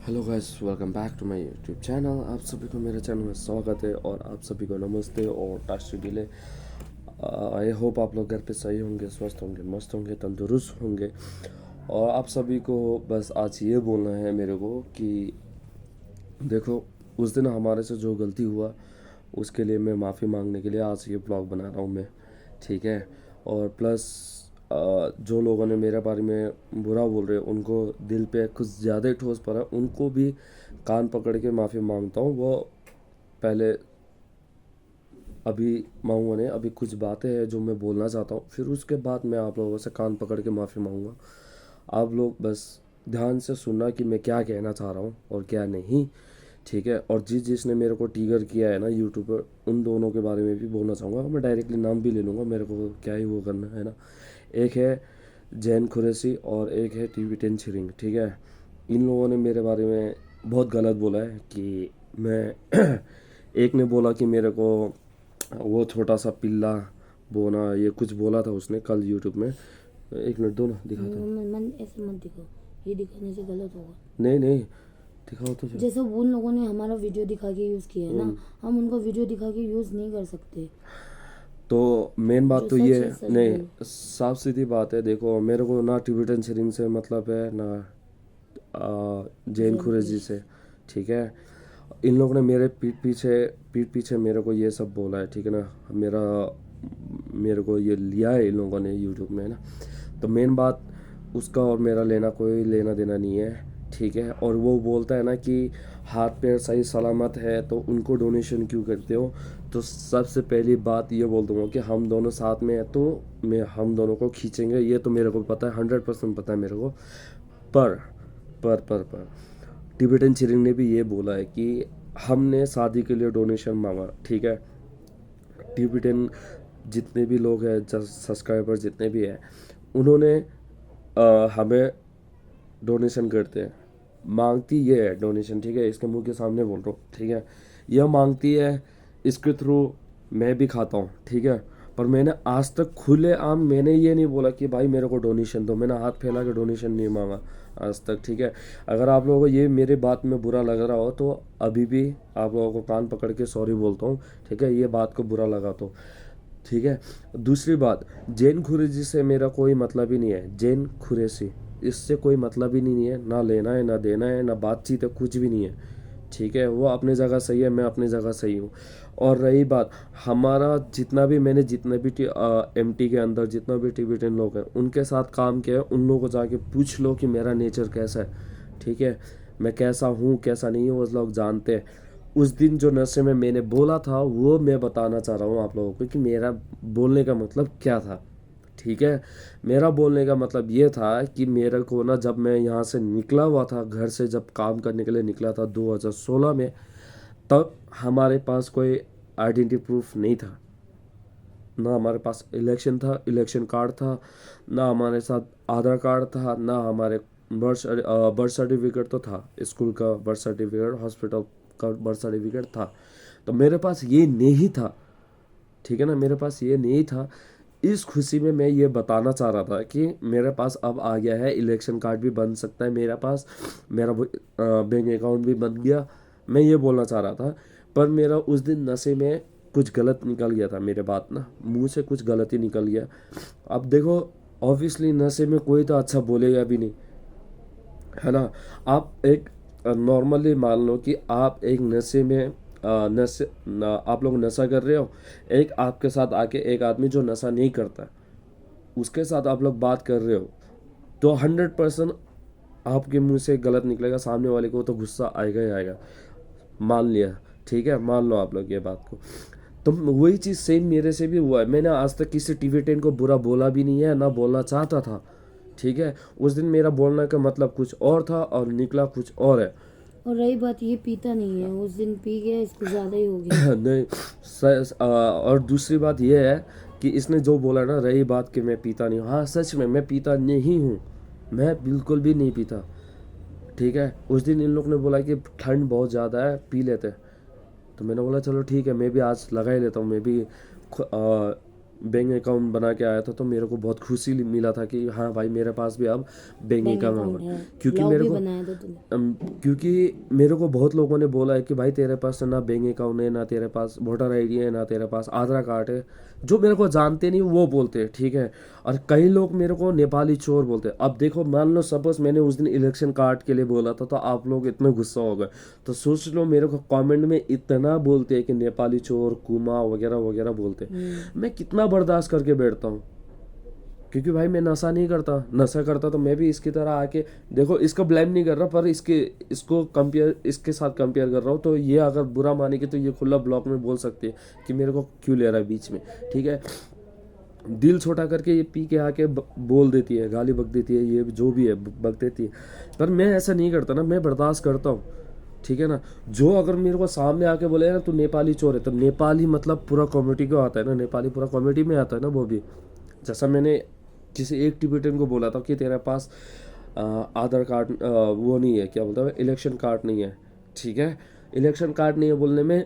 Hello guys, welcome back to my YouTube channel. आप सभी को मेरे चैनल में स्वागत है और आप सभी को नमस्ते और टास्टी डिले। आई होप आप लोग घर पे सही होंगे, स्वस्थ होंगे, मस्त होंगे, तंदुरुस्त होंगे। और आप सभी को बस आज ये बोलना है मेरे को कि देखो, उस दिन हमारे से जो गलती हुआ उसके लिए मैं माफ़ी मांगने के लिए आज ये ब्लॉग बना रहा हूँ मैं, ठीक है। और प्लस जो लोगों ने मेरे बारे में बुरा बोल रहे हैं उनको दिल पे कुछ ज़्यादा ही ठोस पड़ा, उनको भी कान पकड़ के माफ़ी मांगता हूँ। वो पहले अभी मांगूंगा नहीं, अभी कुछ बातें हैं जो मैं बोलना चाहता हूँ, फिर उसके बाद मैं आप लोगों से कान पकड़ के माफ़ी मांगूंगा। आप लोग बस ध्यान से सुनना कि मैं क्या कहना चाह रहा हूँ और क्या नहीं, ठीक है। और जिसने मेरे को ट्रिगर किया है ना यूट्यूब पर, उन दोनों के बारे में भी बोलना चाहूँगा। मैं डायरेक्टली नाम भी ले लूँगा, मेरे को क्या ही वो करना है ना। एक है जैन कुरैशी और एक है टीवी10 छिरिंग, ठीक है। इन लोगों ने मेरे बारे में बहुत गलत बोला है कि मैं एक ने बोला कि मेरे को वो छोटा सा पिल्ला बोना, ये कुछ बोला था उसने कल यूट्यूब में। एक मिनट दो ना, दिखाता हूँ। मन ऐसे मत दिखाओ, ये दिखाने से गलत होगा। नहीं नहीं, दिखाओ तो। जैसे उन लोगों ने हमारा वीडियो दिखा के यूज़ किया है ना, हम उनको वीडियो दिखा के यूज़ नहीं कर सकते। तो मेन बात जो तो सच ये है सच नहीं, बोल। साफ सीधी बात है। देखो, मेरे को ना टिबेटन शरीन से मतलब है ना जैन जैन कुरैशी कुरेश। से, ठीक है। इन लोगों ने मेरे पीठ पीछे मेरे को ये सब बोला है, ठीक है ना। मेरे को ये लिया है इन लोगों ने यूट्यूब में ना। तो मेन बात उसका और मेरा लेना कोई लेना देना नहीं है, ठीक है। और वो बोलता है ना कि हाथ पैर सही सलामत है तो उनको डोनेशन क्यों करते हो। तो सबसे पहली बात ये बोल दूँगा कि हम दोनों साथ में हैं तो मैं हम दोनों को खींचेंगे, ये तो मेरे को पता है, 100% पता है मेरे को। पर पर टिबेटन चिरिंग ने भी ये बोला है कि हमने शादी के लिए डोनेशन मांगा, ठीक है। टिबेटन जितने भी लोग हैं, सब्सक्राइबर जितने भी हैं, उन्होंने हमें डोनेशन करते हैं। मांगती ये है डोनेशन, ठीक है, इसके मुंह के सामने बोल रहा हूँ, ठीक है। यह मांगती है, इसके थ्रू मैं भी खाता हूँ, ठीक है। पर मैंने आज तक खुले आम मैंने ये नहीं बोला कि भाई मेरे को डोनेशन दो, मैंने हाथ फैला के डोनेशन नहीं मांगा आज तक, ठीक है। अगर आप लोगों को ये मेरे बात में बुरा लग रहा हो तो अभी भी आप लोगों को कान पकड़ के सॉरी बोलता हूँ, ठीक है, ये बात को बुरा लगा तो, ठीक है। दूसरी बात, जैन कुरैशी से मेरा कोई मतलब ही नहीं है। जैन कुरैशी, इससे कोई मतलब ही नहीं है, ना लेना है ना देना है ना बातचीत है, कुछ भी नहीं है, ठीक है। वो अपनी जगह सही है, मैं अपनी जगह सही हूँ। और रही बात हमारा, जितने भी एमटी के अंदर जितना भी टिबेटन लोग हैं उनके साथ काम किया है, उन लोगों को जाके पूछ लो कि मेरा नेचर कैसा है, ठीक है। मैं कैसा हूँ कैसा नहीं हूँ वो लोग जानते हैं। उस दिन जो नशे में मैंने बोला था वो मैं बताना चाह रहा हूँ आप लोगों को कि मेरा बोलने का मतलब क्या था, ठीक है। मेरा बोलने का मतलब ये था कि मेरे को ना, जब मैं यहाँ से निकला हुआ था घर से, जब काम करने के लिए निकला था 2016 में, तब हमारे पास कोई आइडेंटिटी प्रूफ नहीं था। ना हमारे पास इलेक्शन कार्ड था, ना हमारे साथ आधार कार्ड था, ना हमारे बर्थ सर्टिफिकेट तो था, स्कूल का बर्थ सर्टिफिकेट, हॉस्पिटल का बर्थ सर्टिफिकेट था। तो मेरे पास ये नहीं था, ठीक है ना, मेरे पास ये नहीं था। इस खुशी में मैं ये बताना चाह रहा था कि मेरे पास अब आ गया है, इलेक्शन कार्ड भी बन सकता है मेरे पास, मेरा बैंक अकाउंट भी बन गया। मैं ये बोलना चाह रहा था। पर मेरा उस दिन नशे में कुछ गलत निकल गया था, मेरे बात ना मुंह से कुछ गलत ही निकल गया। अब देखो, ऑब्वियसली नशे में कोई तो अच्छा बोलेगा भी नहीं, है ना। आप एक नॉर्मली मान लो कि आप एक नशे में आप लोग नशा कर रहे हो, एक आपके साथ आके एक आदमी जो नशा नहीं करता उसके साथ आप लोग बात कर रहे हो, तो 100% आपके मुंह से गलत निकलेगा, सामने वाले को तो गुस्सा आएगा ही आएगा। मान लिया, ठीक है, मान लो आप लोग ये बात को। तो वही चीज़ सेम मेरे से भी हुआ है। मैंने आज तक किसी टिबेटन को बुरा बोला भी नहीं है, ना बोलना चाहता था, ठीक है। उस दिन मेरा बोलने का मतलब कुछ और था और निकला कुछ और है। और रही बात, ये पीता नहीं है, उस दिन पी गया, इसको ज़्यादा ही हो गया। नहीं, और दूसरी बात यह है कि इसने जो बोला ना, रही बात कि मैं पीता नहीं हूँ, हाँ सच में मैं पीता नहीं हूँ, मैं बिल्कुल भी नहीं पीता, ठीक है। उस दिन इन लोग ने बोला कि ठंड बहुत ज़्यादा है, पी लेते, तो मैंने बोला चलो ठीक है, मैं भी आज लगा ही लेता हूँ। मैं भी बैंक अकाउंट बना के आया था, तो मेरे को बहुत खुशी मिला था कि हाँ भाई मेरे पास भी अब बैंक अकाउंट है। क्योंकि ब्लॉग मेरे भी को बनाया था तूने। क्योंकि मेरे को बहुत लोगों ने बोला है कि भाई तेरे पास ना बैंक अकाउंट है, ना तेरे पास वोटर आईडी है, ना तेरे पास आधार कार्ड है। जो मेरे को जानते नहीं वो बोलते हैं, ठीक है। और कई लोग मेरे को नेपाली चोर बोलते हैं। अब देखो, मान लो सपोज मैंने उस दिन इलेक्शन कार्ड के लिए बोला था, तो आप लोग इतने गुस्सा हो गए। तो सोच लो मेरे को कमेंट में इतना बोलते हैं कि नेपाली चोर, कुमा वगैरह वगैरह बोलते हैं। मैं कितना बर्दाश्त करके बैठता हूँ, क्योंकि भाई मैं नशा नहीं करता। नशा करता तो मैं भी इसकी तरह आके, देखो इसको ब्लेम नहीं कर रहा, पर इसको कंपेयर, इसके साथ कंपेयर कर रहा हूँ। तो ये अगर बुरा मानेगी तो ये खुला ब्लॉग में बोल सकती है कि मेरे को क्यों ले रहा है बीच में, ठीक है। दिल छोटा करके ये पी के आके बोल देती है, गाली बक देती है, ये जो भी है बक देती है। पर मैं ऐसा नहीं करता ना, मैं बर्दाश्त करता हूँ, ठीक है ना। जो अगर मेरे को सामने आके बोले ना तू नेपाली चोर है, तो नेपाली मतलब पूरा कम्युनिटी को आता है ना, नेपाली पूरा कम्युनिटी में आता है ना वो भी। जैसा मैंने किसी एक टिबेटन को बोला था कि तेरे पास आधार कार्ड वो नहीं है, क्या बोलता है, इलेक्शन कार्ड नहीं है, ठीक है। इलेक्शन कार्ड नहीं है बोलने में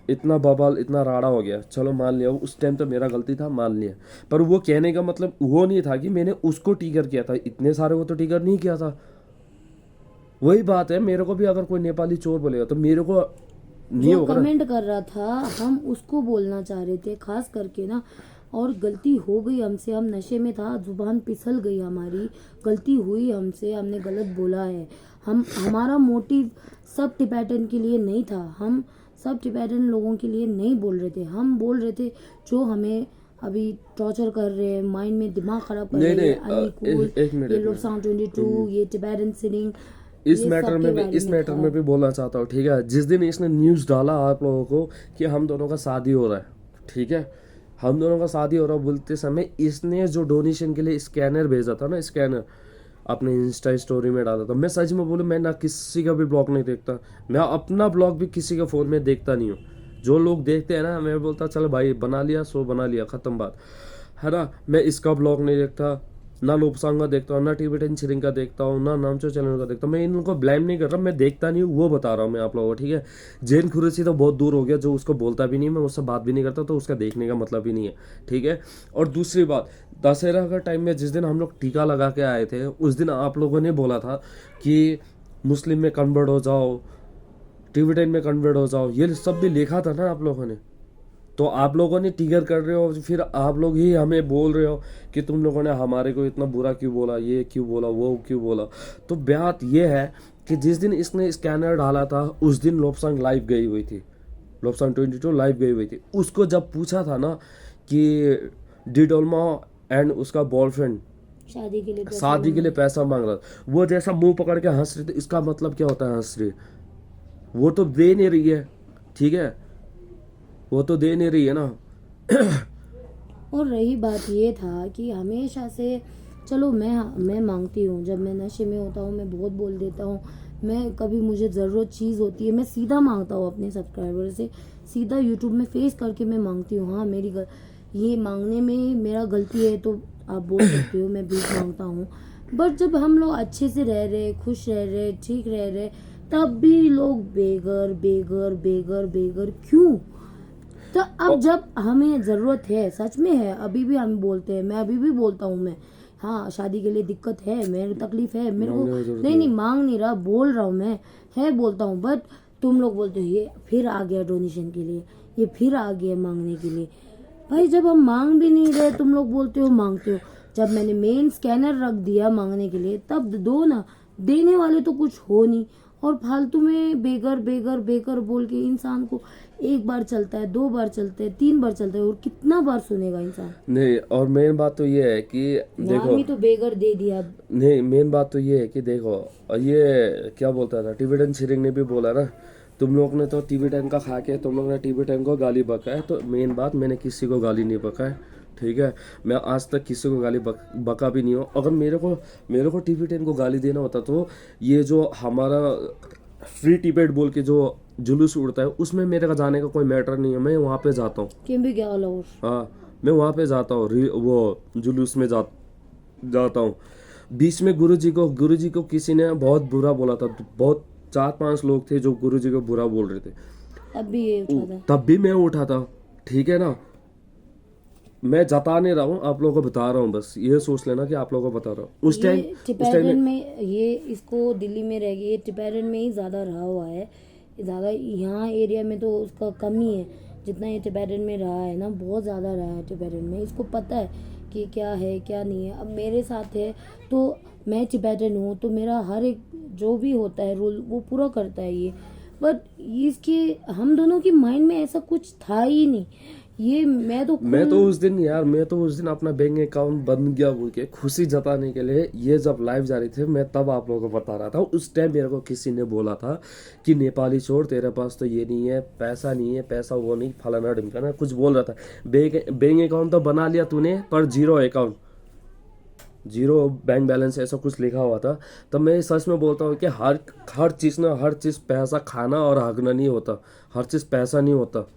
इतना बवाल, इतना राड़ा हो गया। चलो मान लिया उस टाइम तो मेरा गलती था, मान लिया। पर वो कहने का मतलब वो नहीं था कि मैंने उसको टिगर किया था, इतने सारे को तो टिगर नहीं किया था। वही बात है, मेरे को भी अगर कोई नेपाली चोर बोलेगा तो मेरे को नहीं जो होगा ना। कमेंट कर रहा था हम उसको बोलना चाह रहे थे खास करके ना, और गलती हो गई हमसे, हम नशे में था, जुबान फिसल गई हमारी, गलती हुई हमसे, हमने गलत बोला है। हमारा मोटिव सब टिबेटन के लिए नहीं था, हम सब टिबेटन लोगों के लिए नहीं बोल रहे थे। हम बोल रहे थे जो हमें अभी टॉर्चर कर रहे हैं, माइंड में दिमाग खराब कर नहीं रहे हैं, नहीं, अनकूल, एक मिनट ये लोबसांग 22, ये टिबेटन सिटिंग, इस ये मैटर सब में के भी, बारे इस में मैटर था। में भी बोलना चाहता हूँ, ठीक है। जिस दिन इसने न्यूज़ डाला आप लोगों को कि हम दोनों का शादी हो रहा है, ठीक है, हम दोनों का शादी हो रहा है बोलते समय इसने जो डोनेशन के लिए स्कैनर भेजा था ना, स्कैनर अपने इंस्टा स्टोरी में डाला था। मैं सच में बोलूँ, मैं ना किसी का भी ब्लॉग नहीं देखता, मैं अपना ब्लॉग भी किसी के फ़ोन में देखता नहीं हूँ। जो लोग देखते हैं ना, मैं बोलता चल भाई बना लिया सो बना लिया, ख़त्म बात है ना। मैं इसका ब्लॉग नहीं देखता, ना लोबसांग का देखता हूँ, ना टिबेटन चिरिंग का देखता हूँ, ना नामचो चैनल का देखता हूँ। मैं इनको ब्लेम नहीं कर रहा, मैं देखता नहीं हूँ, वो बता रहा हूँ मैं आप लोगों को, ठीक है। जैन खुरेशी तो बहुत दूर हो गया, जो उसको बोलता भी नहीं, मैं उससे बात भी नहीं करता, तो उसका देखने का मतलब ही नहीं है, ठीक है। और दूसरी बात, दशहरा का टाइम में जिस दिन हम लोग टीका लगा के आए थे, उस दिन आप लोगों ने बोला था कि मुस्लिम में कन्वर्ट हो जाओ, टिबेटन में कन्वर्ट हो जाओ, ये सब भी लिखा था ना आप लोगों ने। तो आप लोगों ने टिगर कर रहे हो, फिर आप लोग ही हमें बोल रहे हो कि तुम लोगों ने हमारे को इतना बुरा क्यों बोला, ये क्यों बोला, वो क्यों बोला। तो बात ये है कि जिस दिन इसने स्कैनर डाला था उस दिन लोबसांग लाइव गई हुई थी, लोबसांग 22 लाइव गई हुई थी। उसको जब पूछा था ना कि डिडोल्मा एंड उसका बॉयफ्रेंड शादी के लिए पैसा मांग रहा था, वो जैसा मुंह पकड़ के हंस रही थी, इसका मतलब क्या होता है हंस रही, वो तो दे नहीं रही है, ठीक है, वो तो दे नहीं रही है ना। और रही बात ये था कि हमेशा से, चलो मैं मांगती हूँ, जब मैं नशे में होता हूँ मैं बहुत बोल देता हूँ, मैं कभी मुझे ज़रूरत चीज़ होती है मैं सीधा मांगता हूँ अपने सब्सक्राइबर से, सीधा यूट्यूब में फेस करके मैं मांगती हूँ। हाँ ये मांगने में मेरा गलती है तो आप बोल सकते हो, मैं भीख मांगता हूँ। बट जब हम लोग अच्छे से रह रहे, खुश रह रहे, ठीक रह रहे, तब भी लोग बेगर बेगर बेगर बेगर क्यों? तो अब जब हमें ज़रूरत है, सच में है, अभी भी हम बोलते हैं, मैं अभी भी बोलता हूँ, मैं हाँ शादी के लिए दिक्कत है, मेरी तकलीफ है, मेरे को नहीं मांग नहीं रहा, बोल रहा हूँ मैं, है बोलता हूँ। बट तुम लोग बोलते हो ये फिर आ गया डोनेशन के लिए, ये फिर आ गया मांगने के लिए। भाई जब हम मांग भी नहीं रहे तुम लोग बोलते हो मांगते हो। जब मैंने मेन स्कैनर रख दिया मांगने के लिए तब दो ना, देने वाले तो कुछ हो नहीं। और फालतू में बेगर बेगर बेगर बोल के इंसान को एक बार चलता है, 2 बार चलता है, 3 बार चलता है, और कितना बार सुनेगा इंसान। नहीं, और मेन बात तो ये है कि देखो, नाम ही तो बेगर दे दिया। नहीं मेन बात तो ये है कि देखो, ये क्या बोलता था, टिबेटन चिरिंग ने भी बोला ना, तुम लोग ने तो टिबेटन का खा के तुम लोग ने टिबेटन को गाली बका है। तो मेन बात, मैंने किसी को गाली नहीं बका है, ठीक है। मैं आज तक किसी को गाली बका भी नहीं हूँ। अगर मेरे को टिबेटन को गाली देना होता तो ये जो हमारा फ्री टिबेट बोल के जो जुलूस उड़ता है उसमें मेरे का जाने का कोई मैटर नहीं है, मैं वहाँ पे जाता हूँ। हाँ, मैं वहाँ पे जाता हूँ, वो जुलूस में जाता हूँ। बीच में गुरुजी को किसी ने बहुत बुरा बोला था, बहुत 4-5 लोग थे जो गुरुजी को बुरा बोल रहे थे, तब भी ये उठा था। तब भी मैं उठा था, ठीक है ना। मैं जता नहीं रहा हूँ, आप लोगों को बता रहा हूँ, बस ये सोच लेना कि आप लोगों को बता रहा हूँ। उस ये टाइम में ये इसको दिल्ली में रह गई, टिपेरन में ही ज़्यादा रहा हुआ है। ज़्यादा यहाँ एरिया में तो उसका कम ही है, जितना ये टिपेरन में रहा है ना, बहुत ज़्यादा रहा है टिपेरन में। इसको पता है कि क्या है क्या नहीं है। अब मेरे साथ है तो मैं टिपेरन हूँ, तो मेरा हर एक जो भी होता है रूल वो पूरा करता है ये। बट इसके हम दोनों की माइंड में ऐसा कुछ था ही नहीं। ये मैं तो उस दिन यार, मैं तो उस दिन अपना बैंक अकाउंट बंद किया बोल के खुशी जताने के लिए, ये जब लाइव जा रही थे, मैं तब आप लोगों को बता रहा था। उस टाइम मेरे को किसी ने बोला था कि नेपाली छोड़, तेरे पास तो ये नहीं है, पैसा नहीं है, पैसा वो नहीं, फलाना ढिमकाना कुछ बोल रहा था। बैंक अकाउंट तो बना लिया तूने, पर zero account, zero bank balance ऐसा कुछ लिखा हुआ था। तब मैं सच में बोलता हूँ कि हर चीज़ पैसा खाना और हगना नहीं होता, हर चीज़ पैसा नहीं होता,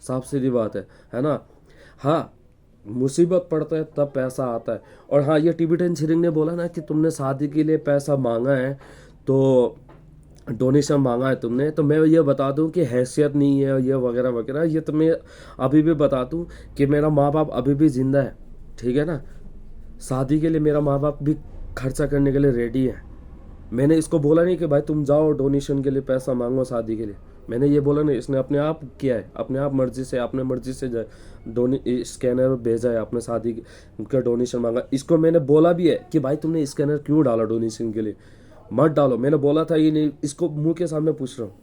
साफ सीधी बात है ना। हाँ, मुसीबत पड़ता है तब पैसा आता है। और हाँ, ये टिबेटन छिरिंग ने बोला ना कि तुमने शादी के लिए पैसा मांगा है, तो डोनेशन मांगा है तुमने, तो मैं ये बता दूं कि हैसियत नहीं है ये वगैरह वगैरह। ये तो मैं अभी भी बता दूं कि मेरा माँ बाप अभी भी जिंदा है, ठीक है ना। शादी के लिए मेरा माँ बाप भी खर्चा करने के लिए रेडी है। मैंने इसको बोला नहीं कि भाई तुम जाओ डोनेशन के लिए पैसा मांगो शादी के लिए, मैंने ये बोला नहीं। इसने अपने आप किया है, अपने आप मर्जी से, अपने मर्जी से स्कैनर भेजा है, अपने शादी का डोनेशन मांगा। इसको मैंने बोला भी है कि भाई तुमने स्कैनर क्यों डाला डोनेशन के लिए, मत डालो। मैंने बोला था ये नहीं, इसको मुंह के सामने पूछ रहा हूँ,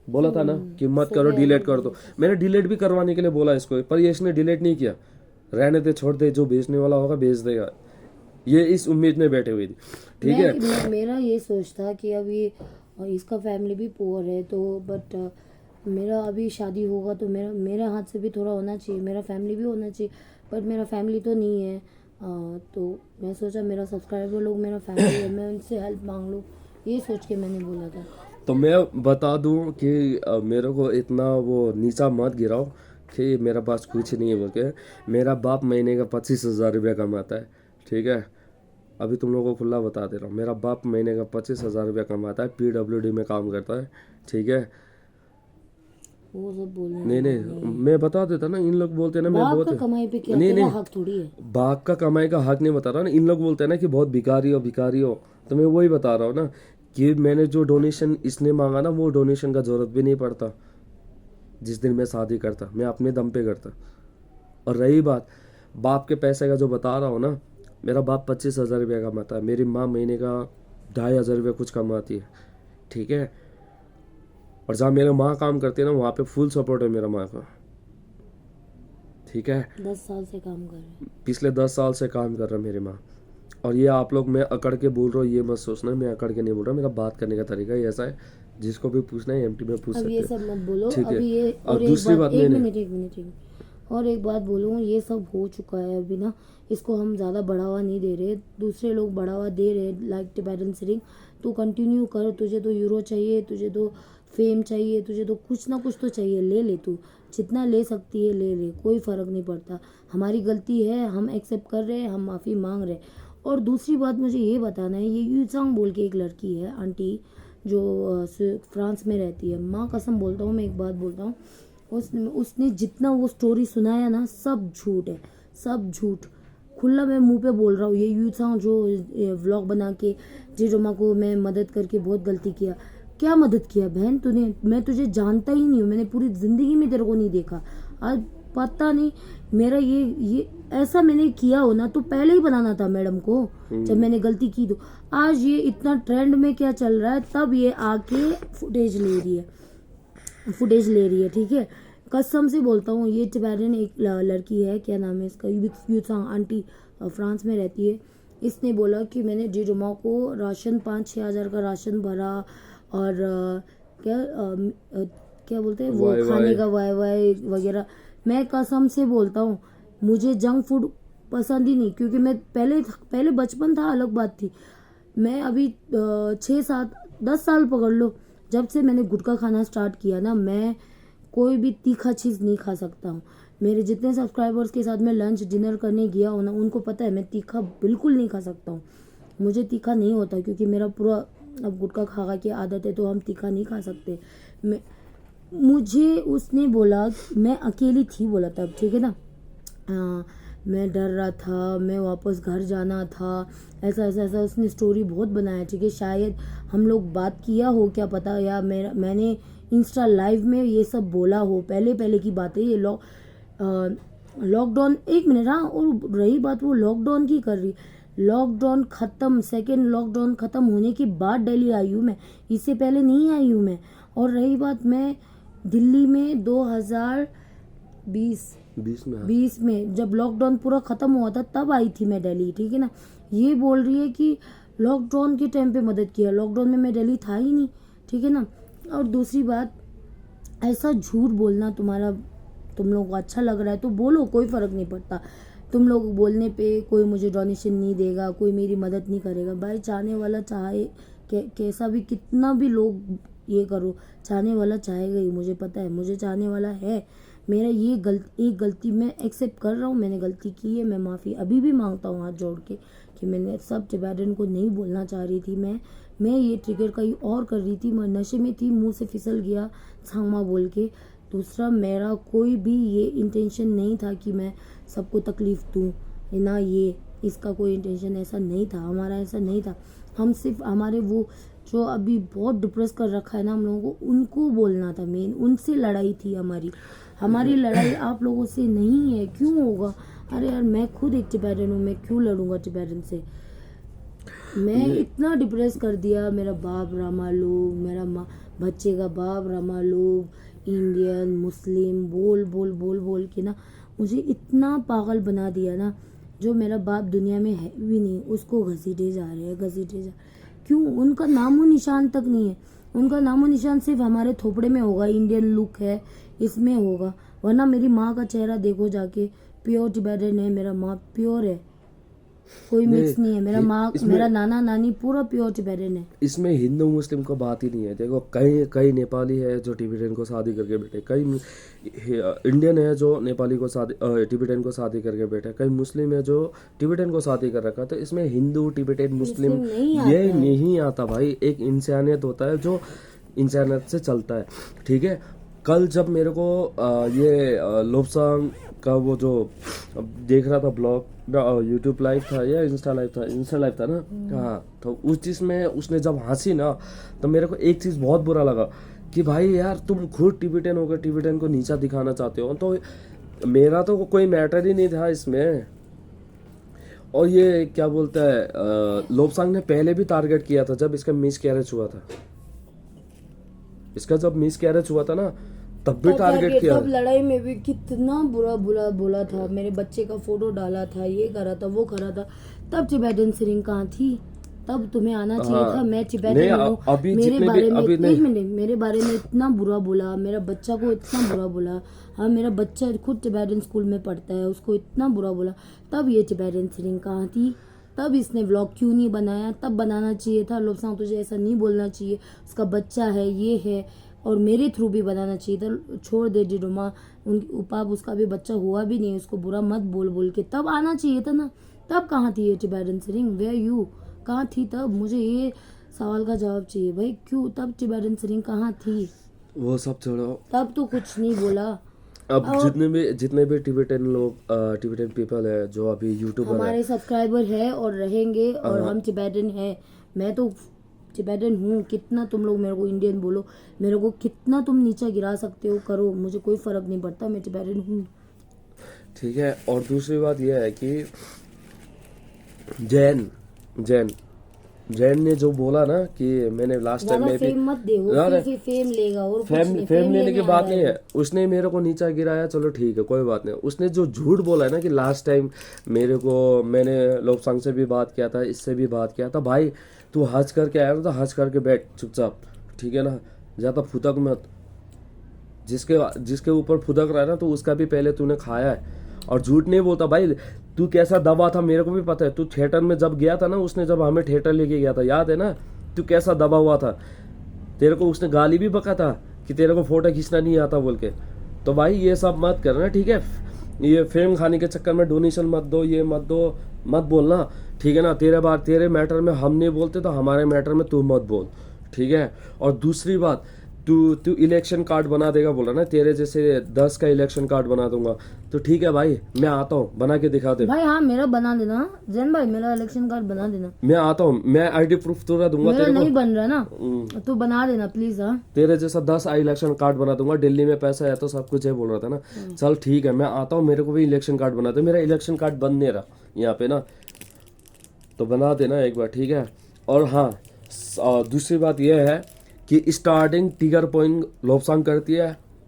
बोला था ना कि मत करो, डिलीट कर दो। मैंने डिलीट भी करवाने के लिए बोला इसको, पर ये इसने डिलीट नहीं किया। रहने दे, छोड़ दे, जो बेचने वाला होगा बेच देगा, ये इस उम्मीद में बैठे हुई थी, ठीक है। मेरा ये सोच था कि अभी इसका फैमिली भी पुअर है, तो बट मेरा अभी शादी होगा तो मेरा हाथ से भी थोड़ा होना चाहिए, मेरा फैमिली भी होना चाहिए। बट मेरा फैमिली तो नहीं है, तो मैं सोचा मेरा सब्सक्राइबर लोग मेरा फैमिली है, मैं उनसे हेल्प मांग लूँ, ये सोच के मैंने बोला था। तो मैं बता दूं कि मेरे को इतना वो नीचा मत गिराओ कि मेरा पास कुछ नहीं है बोल के। मेरा बाप महीने का 25,000 रुपया कमाता है, ठीक है। अभी तुम लोगों को खुला बता दे रहा हूँ, मेरा बाप महीने का 25,000 रुपया कमाता है, PWD में काम करता है, ठीक है। वो सब बोलने नहीं, मैं बता देता ना। इन लोग बोलते हैं ना, मैं बाप बहुत का कमाई पे क्या नहीं तेरा हक थोड़ी है। बाप का कमाई का हक नहीं बता रहा ना। इन लोग बोलते हैं ना कि बहुत भिखारी हो, तो मैं वही बता रहा हूँ ना कि मैंने जो डोनेशन इसने मांगा ना, वो डोनेशन का जरूरत भी नहीं पड़ता। जिस दिन मैं शादी करता, मैं अपने दम पे करता। और रही बात बाप के पैसे का, जो बता रहा हूँ ना, मेरा बाप 25,000 रुपया कमाता है, मेरी माँ महीने का 2,500 रुपया कुछ कमाती है, ठीक है। और जहाँ मेरी माँ काम करती है ना, वहाँ पे फुल सपोर्ट है मेरा माँ का, ठीक है। 10 साल से काम कर रहे हैं। पिछले 10 साल से काम कर रहा है मेरी माँ। और ये आप लोग, मैं अकड़ के बोल रहा हूँ, ये मत सोचना मैं अकड़ के नहीं बोल रहा, मेरा बात करने का तरीका ही ऐसा है। जिसको भी पूछना है MT में पूछ अब सकते ये हो, सब मत बोलो, ठीक है। अभी ये और दूसरी बात, एक मिनट और एक बात बोलूँ, ये सब हो चुका है अभी ना, इसको हम ज़्यादा बढ़ावा नहीं दे रहे, दूसरे लोग बढ़ावा दे रहे, लाइक टिबेटन सिरिंग। तू कंटिन्यू कर, तुझे तो यूरो चाहिए, तुझे तो फेम चाहिए, तुझे तो कुछ ना कुछ तो चाहिए, ले ले, तू जितना ले सकती है ले ले, कोई फ़र्क नहीं पड़ता। हमारी गलती है, हम एक्सेप्ट कर रहे हैं, हम माफ़ी मांग रहे। और दूसरी बात मुझे ये बताना है, ये यूचांग बोल के एक लड़की है आंटी, जो फ्रांस में रहती है, माँ कसम बोलता हूँ, मैं एक बात बोलता हूँ, उसने जितना वो स्टोरी सुनाया ना, सब झूठ है, सब झूठ। खुला मैं मुंह पे बोल रहा हूँ, ये यूचांग जो व्लॉग बना के जेजोमा को मैं मदद करके बहुत गलती किया। क्या मदद किया बहन तूने? मैं तुझे जानता ही नहीं हूँ, मैंने पूरी जिंदगी में तेरे को नहीं देखा। आज पता नहीं मेरा ये ऐसा मैंने किया हो ना, तो पहले ही बनाना था मैडम को, जब मैंने गलती की तो। आज ये इतना ट्रेंड में क्या चल रहा है, तब ये आके फुटेज ले रही है, ठीक है। कसम से बोलता हूँ, ये टिबेटन एक लड़की है, क्या नाम है इसका, यूचांग आंटी, फ्रांस में रहती है। इसने बोला कि मैंने जेजोमा को राशन 5-6 हज़ार का राशन भरा, और क्या बोलते हैं वो खाने का वाई वगैरह। मैं कसम से बोलता हूँ, मुझे जंक फूड पसंद ही नहीं, क्योंकि मैं पहले बचपन था, अलग बात थी। मैं अभी 6-7-10 साल पकड़ लो, जब से मैंने गुटखा खाना स्टार्ट किया ना, मैं कोई भी तीखा चीज़ नहीं खा सकता हूँ। मेरे जितने सब्सक्राइबर्स के साथ मैं लंच डिनर करने गया हूँ ना, उनको पता है मैं तीखा बिल्कुल नहीं खा सकता हूँ। मुझे तीखा नहीं होता, क्योंकि मेरा पूरा अब गुटखा खा की आदत है, तो हम तीखा नहीं खा सकते। मुझे उसने बोला, मैं अकेली थी बोला तब, ठीक है ना, मैं डर रहा था, मैं वापस घर जाना था, ऐसा ऐसा ऐसा उसने स्टोरी बहुत बनाया। ठीक है, शायद हम लोग बात किया हो, क्या पता, या मैंने इंस्टा लाइव में ये सब बोला हो, पहले पहले की बात है ये। लॉकडाउन, एक मिनट, हाँ, और रही बात वो लॉकडाउन की कर रही, लॉकडाउन ख़त्म, सेकेंड लॉकडाउन ख़त्म होने के बाद दिल्ली आई हूँ मैं, इससे पहले नहीं आई हूँ मैं। और रही बात, मैं दिल्ली में 2020 20 में, हाँ। 20 में जब लॉकडाउन पूरा ख़त्म हुआ था तब आई थी मैं दिल्ली। ठीक है ना, ये बोल रही है कि लॉकडाउन के टाइम पे मदद किया, लॉकडाउन में मैं दिल्ली था ही नहीं। ठीक है ना, और दूसरी बात, ऐसा झूठ बोलना तुम्हारा, तुम लोगों को अच्छा लग रहा है तो बोलो, कोई फ़र्क नहीं पड़ता। तुम लोग बोलने पे कोई मुझे डोनेशन नहीं देगा, कोई मेरी मदद नहीं करेगा। भाई चाहने वाला चाहे कैसा भी, कितना भी लोग ये करो, चाहने वाला चाहेगा ही, मुझे पता है, मुझे चाहने वाला है। मेरा ये एक गलती मैं एक्सेप्ट कर रहा हूँ, मैंने गलती की है, मैं माफ़ी अभी भी मांगता हूँ हाथ जोड़ के कि मैंने सब टिबेटन को नहीं बोलना चाह रही थी। मैं ये ट्रिगर कहीं और कर रही थी, मैं नशे में थी, मुंह से फिसल गया छांगमा बोल के। दूसरा, मेरा कोई भी ये इंटेंशन नहीं था कि मैं सबको तकलीफ़ दूँ ना, ये इसका कोई इंटेंशन ऐसा नहीं था, हमारा ऐसा नहीं था। हम सिर्फ हमारे वो जो अभी बहुत डिप्रेस कर रखा है ना हम लोगों को, उनको बोलना था मेन, उनसे लड़ाई थी हमारी लड़ाई आप लोगों से नहीं है। क्यों होगा? अरे यार, मैं खुद एक टिबेटन हूँ, मैं क्यों लड़ूंगा टिबेटन से? मैं इतना डिप्रेस कर दिया, मेरा बाप रामा लोग, मेरा बच्चे का बाप रामा लोग, इंडियन मुस्लिम बोल बोल बोल बोल के ना मुझे इतना पागल बना दिया ना। जो मेरा बाप दुनिया में है भी नहीं, उसको घसीटे जा रहे हैं, घसीटे जा। क्यों? उनका नामो निशान तक नहीं है, उनका नामो निशान सिर्फ हमारे थोपड़े में होगा, इंडियन लुक है इसमें होगा, वरना मेरी माँ का चेहरा देखो जाके, प्योर टिबेटन है, मेरा माँ प्योर है, कोई मिक्स नहीं है। मेरा माँ, मेरा नाना नानी पूरा प्योर टिबेटन है। इसमें हिंदू मुस्लिम का बात ही नहीं है। देखो, कई नेपाली है जो टिबेटन को शादी करके बैठे, कई इंडियन है जो नेपाली को टिबेटन को शादी करके बैठे, कई मुस्लिम है जो टिबेटन को शादी कर रखा। तो इसमें हिंदू टिबेटन मुस्लिम ये नहीं आता भाई। एक इंसानियत होता है जो इंसानियत से चलता है। ठीक है, कल जब मेरे को ये लोबसांग का वो जो देख रहा था ब्लॉग, यूट्यूब लाइव था या इंस्टा लाइव था ना, हाँ, तो उस चीज़ में उसने जब हंसी ना, तो मेरे को एक चीज़ बहुत बुरा लगा कि भाई यार, तुम खुद टिबेटन होकर टिबेटन को नीचा दिखाना चाहते हो। तो मेरा तो कोई मैटर ही नहीं था इसमें। और ये क्या बोलता है, लोबसांग ने पहले भी टारगेट किया था जब इसका मिस कैरेज हुआ था। इसका जब मिस कैरेज हुआ था ना, तब भी टारगेट किया। तब लड़ाई में भी कितना बुरा बुरा बोला था, मेरे बच्चे का फोटो डाला था, ये करा था, वो करा था। तब टिबेटन सिरिंग कहाँ थी? तब तुम्हें आना चाहिए था। मैं टिबेटन हूँ, मेरे बारे में एक मिनट, मेरे बारे में इतना बुरा बोला, मेरा बच्चा को इतना बुरा बोला। हाँ, मेरा बच्चा खुद टिबेटन स्कूल में पढ़ता है, उसको इतना बुरा बोला। तब ये टिबेटन सिरिंग कहाँ थी? तब इसने व्लॉग क्यों नहीं बनाया? तब बनाना चाहिए था। लोबसांग, तुझे ऐसा नहीं बोलना चाहिए, उसका बच्चा है, ये है, और मेरे थ्रू भी बनाना चाहिए था। छोड़ दे डिडोमा, उपाप उसका भी बच्चा हुआ भी नहीं, उसको बुरा मत बोल बोल के तब आना चाहिए था ना। तब कहाँ थी ये टिबेटन सिरिंग? Where you? कहाँ थी तब? मुझे ये सवाल का जवाब चाहिए भाई, क्यों तब टिबेटन सिरिंग कहाँ थी? वो सब छोड़ो, तब तो कुछ नहीं बोला। अब जितने भी टिबेटन लोग, टिबेटन पीपल है जो अभी यूट्यूबर हमारे सब्सक्राइबर है और रहेंगे, और हम टिबेटन है। मैं तो टिबेटन हूँ। कितना तुम लोग मेरे को इंडियन बोलो, मेरे को कितना तुम नीचा गिरा सकते हो, करो, मुझे कोई फर्क नहीं पड़ता, मैं टिबेटन हूँ। ठीक है। और दूसरी बात यह है कि जैन ने जो बोला ना कि मैंने लास्ट टाइम में भी, फेम मत दे, वो फिर फेम लेगा, और फेम लेने की बात नहीं है। उसने मेरे को नीचा गिराया, चलो ठीक है, कोई बात नहीं। उसने जो झूठ बोला है ना कि लास्ट टाइम मैंने लोबसांग से भी बात किया था, इससे भी बात किया था। भाई तू हज करके आया ना, तो हज करके बैठ चुपचाप, ठीक है ना, ज्यादा फुदक मत। जिसके ऊपर फुदक रहा है ना, तो उसका भी पहले तूने खाया है। और झूठ नहीं बोलता भाई। तू कैसा दबा था मेरे को भी पता है। तू थिएटर में जब गया था ना, उसने जब हमें थिएटर लेके गया था, याद है ना, तू कैसा दबा हुआ था। तेरे को उसने गाली भी बका था कि तेरे को फोटो खींचना नहीं आता बोल के। तो भाई ये सब मत करना, ठीक है। ये फेम खाने के चक्कर में डोनेशन मत दो, ये मत दो, मत बोलना, ठीक है ना। तेरे मैटर में हम नहीं बोलते, तो हमारे मैटर में तू मत बोल, ठीक है। और दूसरी बात, तू इलेक्शन कार्ड बना देगा बोला ना, तेरे जैसे 10 का इलेक्शन कार्ड बना दूंगा, तो ठीक है भाई, मैं आता हूँ, बना के दिखा दे। भाई हाँ मेरा बना देना जैन भाई, मेरा इलेक्शन कार्ड बना देना। मैं आता हूँ, मैं आईडी प्रूफ तुरा दूंगा मेरा तेरे नहीं को। बन रहा ना, तू बना देना प्लीज। हाँ तेरे जैसा 10 इलेक्शन कार्ड बना दूंगा, दिल्ली में पैसा है तो सब कुछ है बोल रहा था ना। चल ठीक है, मैं आता हूँ, मेरे को भी इलेक्शन कार्ड बना दे। मेरा इलेक्शन कार्ड बन नहीं रहा यहाँ पे ना, तो बना देना एक बार, ठीक है। और हाँ, दूसरी बात यह है कि स्टार्टिंग टिगर पॉइंट लोबसांग करती है,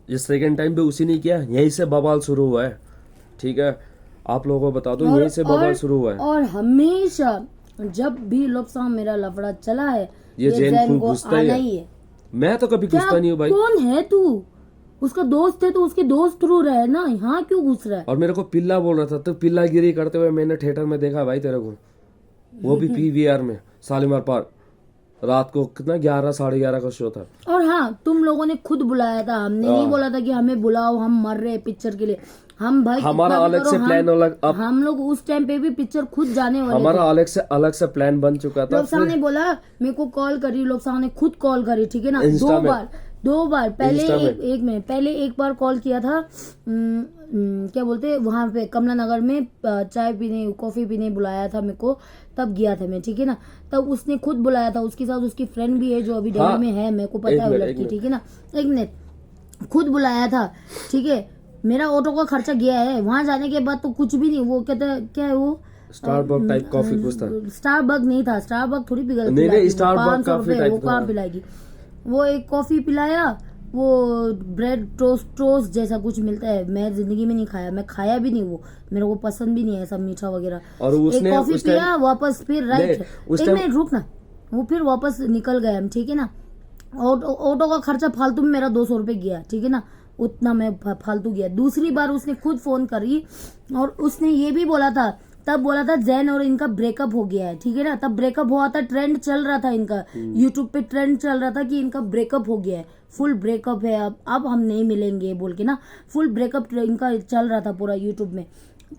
ये सेकंड टाइम भी उसी ने किया, यहीं से बवाल शुरू हुआ है, ठीक है। आप लोगों को बता दो, यहीं से बवाल शुरू हुआ है। और हमेशा जब भी लोबसांग मेरा लफड़ा चला है, ये जैन जैन को घुसता आना ही ही है। है। मैं तो कभी क्या घुसता नहीं हूँ भाई। कौन है तू? उसका दोस्त है तो उसके दोस्त थ्रू रहे ना, यहाँ क्यों घुस रहा है? और मेरे को पिल्ला बोल रहा था, तो पिल्लागिरी करते हुए मैंने थिएटर में देखा भाई तेरे को, वो भी PVR में, शालीमार पार्क, रात को कितना 11 साढ़े 11 का शो था। और हाँ तुम लोगों ने खुद बुलाया था, हमने नहीं बोला था कि हमें बुलाओ, हम मर रहे पिक्चर के लिए। हम भाई हमारा कितना भी अलग करो, से प्लान अलग, अब हम लोग उस टाइम पे भी पिक्चर खुद जाने वाले हमारा अलग से प्लान बन चुका था। लोबसांग ने बोला मेरे को कॉल करी, लोबसांग ने खुद कॉल करी, ठीक है ना, इंस्टा में। दो बार पहले इंस्टा में। एक मिनट पहले एक बार कॉल किया था, क्या बोलते वहां पे कमला नगर में चाय पीने कॉफी पीने बुलाया था मेरे को, तब गया था मैं, ठीक है ना। तब उसने खुद बुलाया था, उसके साथ उसकी फ्रेंड भी है जो अभी दिल्ली में है, मेरे को पता है वो लड़की, ठीक है ना। एक मिनट, खुद बुलाया था, ठीक है। मेरा ऑटो का खर्चा गया है, वहां जाने के बाद तो कुछ भी नहीं। वो कहता क्या है वो स्टारबक टाइप कॉफी कुछ था। स्टारबक नहीं था, स्टारबक थोड़ी पिघल नहीं, स्टारबक कॉफी टाइप वो कहाँ पिलाएगी। वो एक कॉफी पिलाया, वो ब्रेड टोस्ट जैसा कुछ मिलता है, मैं जिंदगी में नहीं खाया, मैं खाया भी नहीं, वो मेरे को पसंद भी नहीं है सब मीठा वगैरह। और उसने एक कॉफी पिया वापस, फिर राइट उस एक मिनट रुक ना, वो फिर वापस निकल गए हम, ठीक है ना। ऑटो का खर्चा फालतू में मेरा 200 रुपये गया, ठीक है ना, उतना मैं फालतू गया। दूसरी बार उसने खुद फोन करी और उसने ये भी बोला था, तब बोला था जैन और इनका ब्रेकअप हो गया है, ठीक है ना। तब ब्रेकअप हुआ था, ट्रेंड चल रहा था इनका, यूट्यूब पे ट्रेंड चल रहा था कि इनका ब्रेकअप हो गया है, फुल ब्रेकअप है, अब हम नहीं मिलेंगे बोल के ना, फुल ब्रेकअप इनका चल रहा था पूरा यूट्यूब में।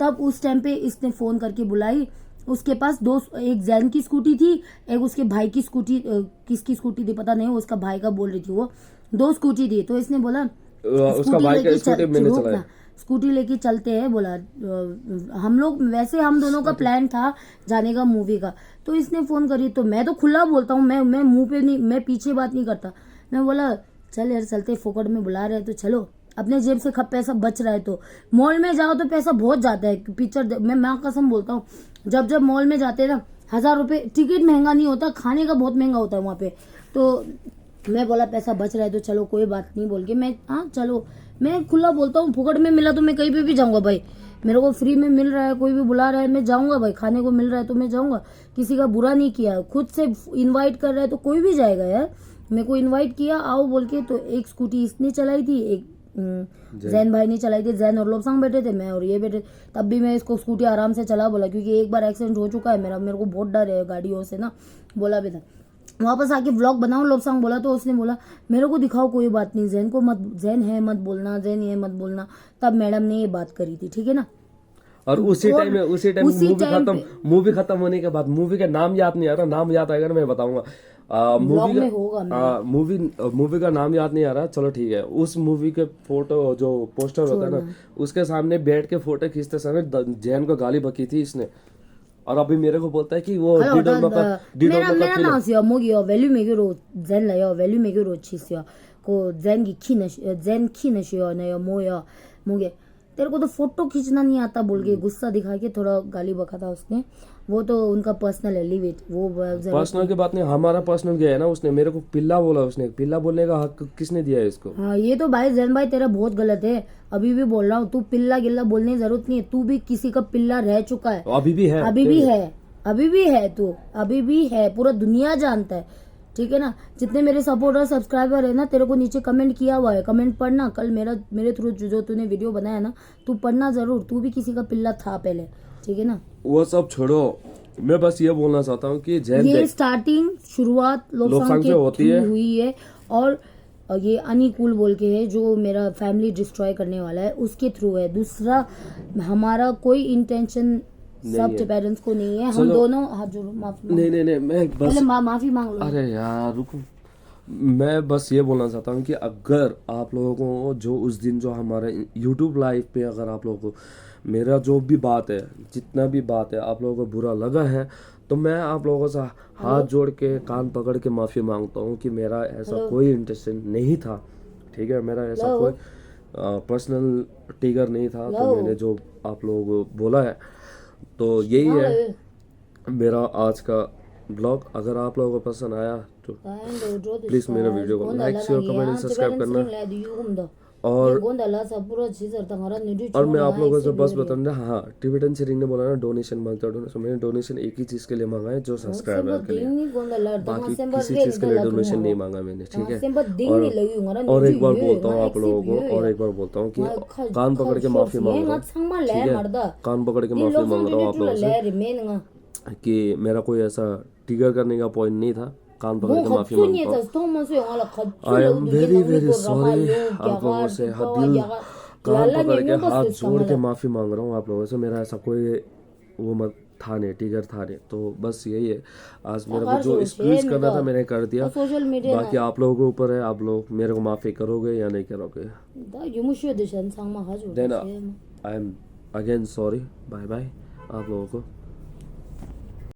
तब उस टाइम पे इसने फोन करके बुलाई, उसके पास एक जैन की स्कूटी थी, एक उसके भाई की स्कूटी, किसकी स्कूटी थी पता नहीं, उसका भाई का बोल रही थी वो, 2 स्कूटी थी। तो इसने बोला उसका भाई का स्कूटी मैंने चलाया, स्कूटी लेके चलते हैं, बोला हम लोग वैसे हम दोनों का प्लान था जाने का मूवी का। तो इसने फोन करी, तो मैं तो खुला बोलता हूँ, मैं मुंह पे नहीं, मैं पीछे बात नहीं करता। मैं बोला चल यार चलते, फोकट में बुला रहे तो चलो, अपने जेब से पैसा बच रहा है तो। मॉल में जाओ तो पैसा बहुत जाता है पिक्चर, मैं कसम बोलता हूँ, जब मॉल में जाते हैं ना 1000 रुपये टिकट महंगा नहीं होता, खाने का बहुत महंगा होता है वहाँ पे। तो मैं बोला पैसा बच रहा है तो चलो कोई बात नहीं बोल के मैं, हाँ चलो, मैं खुला बोलता हूँ, फुकट में मिला तो मैं कहीं पे भी जाऊंगा भाई, मेरे को फ्री में मिल रहा है, कोई भी बुला रहा है मैं जाऊंगा भाई, खाने को मिल रहा है तो मैं जाऊंगा, किसी का बुरा नहीं किया, खुद से इनवाइट कर रहा है तो कोई भी जाएगा यार। मेरे को इनवाइट किया आओ बोल के, तो एक स्कूटी इसने चलाई थी, एक जैन भाई ने चलाई थी, जैन और लोबसांग बैठे थे, मैं और ये बैठे। तब भी मैं इसको स्कूटी आराम से चला बोला, क्योंकि एक बार एक्सीडेंट हो चुका है मेरे को बहुत डर है गाड़ियों से ना, बोला भी था। वापस आके व्लॉग बनाओ लोबसांग बोला, तो उसने बोला मेरे को दिखाओ कोई बात नहीं, जैन को मत, जैन है मत बोलना, जैन ये मत बोलना। तब मैडम ने ये बात करी थी, ठीक है ना। और उसी टाइम मूवी खत्म होने के बाद, मूवी का नाम याद नहीं आ रहा, नाम याद आएगा ना मैं बताऊंगा। मूवी का नाम याद नहीं आ रहा, चलो ठीक है। उस मूवी के फोटो जो पोस्टर होता है ना, उसके सामने बैठ के फोटो खींचते समय जैन को गाली बकी थी इसने, और अभी मेरे को बोलता है कि वो तेरे को तो फोटो खींचना नहीं आता बोल के गुस्सा दिखा के थोड़ा गाली बका था उसने। वो तो उनका पर्सनल है, लिव इट, वो पर्सनल की बात नहीं, हमारा पर्सनल गया है ना। उसने मेरे को पिल्ला बोला, उसने पिल्ला बोलने का हक किसने दिया है इसको? हाँ ये तो भाई जैन भाई तेरा बहुत गलत है, अभी भी बोल रहा हूँ, तू पिल्ला गिल्ला बोलने की जरूरत नहीं है, तू भी किसी का पिल्ला रह चुका है, अभी भी है, तू अभी भी है, पूरा दुनिया जानता है, ठीक है ना। जितने मेरे सपोर्टर सब्सक्राइबर है ना, तेरे को नीचे कमेंट किया हुआ है, कमेंट पढ़ना, कल मेरे थ्रू जो तूने वीडियो बनाया ना, तू पढ़ना जरूर, तू भी किसी का पिल्ला था पहले, ठीक है ना। वो सब छोड़ो, मैं बस ये बोलना चाहता हूँ कि ये स्टार्टिंग शुरुआत लोबसांग के होती है, हुई है, और ये अनिकुल बोल के है जो मेरा फैमिली डिस्ट्रॉय करने वाला है, उसके थ्रू है। दूसरा हमारा कोई इंटेंशन सब पेरेंट्स को नहीं है, हम दोनों हाथ जोड़ो, माफी नहीं मैं बस पहले माफी मांग लो। अरे यार रुको, मैं बस ये बोलना चाहता हूँ कि अगर आप लोगों को जो उस दिन जो हमारे यूट्यूब लाइव पे अगर आप लोगों को मेरा जो भी बात है, जितना भी बात है आप लोगों को बुरा लगा है, तो मैं आप लोगों से हाथ जोड़ के कान पकड़ के माफ़ी मांगता हूँ कि मेरा ऐसा कोई इंटेंशन नहीं था, ठीक है। मेरा ऐसा कोई पर्सनल टिगर नहीं था, तो मैंने जो आप लोगों को बोला है, तो यही है मेरा आज का ब्लॉग। अगर आप लोगों को पसंद आया तो प्लीज़ मेरे वीडियो को like share comment and subscribe करना। और मैं आप लोगों से बस बताऊँ, हाँ टिबेटन सिरिंग ने बोला ना डोनेशन मांगता है, डोनेशन, मैंने डोनेशन एक ही चीज़ के लिए मांगा है, जो सब्सक्राइबर के लिए, बाकी किसी चीज़ के लिए डोनेशन नहीं मांगा मैंने, ठीक है। और एक बार बोलता हूँ आप लोगों को, और एक बार बोलता हूँ कि कान पकड़ के माफ़ी मांग रहा हूँ, ठीक है, कान पकड़ के माफ़ी मांग रहा हूँ आप लोगों से कि मेरा कोई ऐसा टिगर करने का पॉइंट नहीं था, कान पकड़ के माफ़ी मांगता हूँ। I am very very sorry आप लोगों से, दिल कान पकड़ के हाथ जोड़ के माफ़ी मांग रहा हूँ आप लोगों से। मेरा ऐसा कोई वो मत था नहीं, टिगर था नहीं, तो बस यही है। आज मेरे को जो एक्सक्यूज करना था मैंने कर दिया, बाकी आप लोगों के ऊपर है, आप लोग मेरे को माफ़ी करोगे या नहीं करोगे। Then I am again sorry, bye bye आप लोगों को।